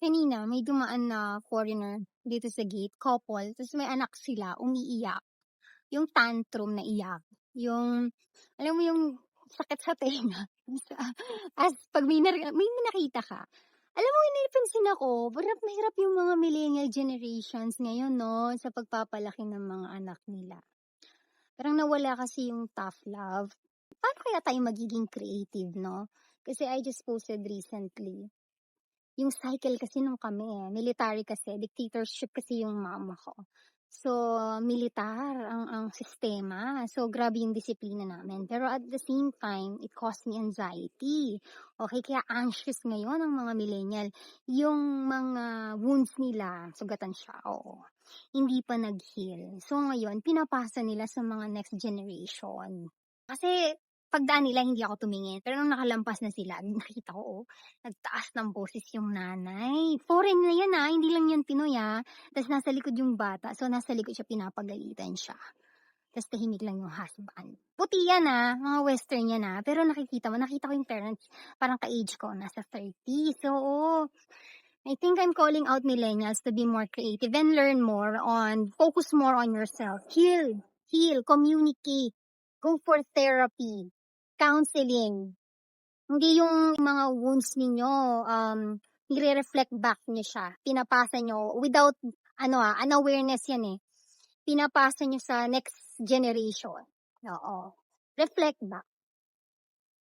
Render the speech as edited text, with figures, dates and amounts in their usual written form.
kanina may dumaan na foreigner dito sa gate, couple, ta's may anak sila, umiiyak. Yung tantrum na iyak, yung alam mo yung sakit sa tenga, as 'pag may nakita ka. Alam mo may napansin ako, hirap na hirap yung mga millennial generations ngayon 'no, sa pagpapalaki ng mga anak nila. Parang nawala kasi yung tough love. Paano kaya tayo magiging creative 'no? Kasi I just posted recently, yung cycle kasi nung kami, military kasi, dictatorship kasi yung mama ko. So, militar ang sistema. So, grabe yung disiplina namin. Pero at the same time, it caused me anxiety. Okay, kaya anxious ngayon ang mga millennial. Yung mga wounds nila, sugatan siya, oo. Hindi pa nag-heal. So, ngayon, pinapasa nila sa mga next generation. Kasi, pagdaan nila, hindi ako tumingin. Pero nung nakalampas na sila, nakita ko, oh, nagtaas ng boses yung nanay. Foreign na yan hindi lang yan Pinoy Tas nasa likod yung bata, so nasa likod siya, pinapagalitan siya. Tas tahimik lang yung husband. Puti yan mga western yan pero nakita ko yung parents, parang ka-age ko, nasa 30. So, I think I'm calling out millennials to be more creative and learn more focus more on yourself. Heal, communicate, go for therapy, counseling. Hindi yung mga wounds ninyo, nire-reflect back niyo siya, pinapasa niyo without unawareness yan pinapasa niyo sa next generation. Oo, reflect back.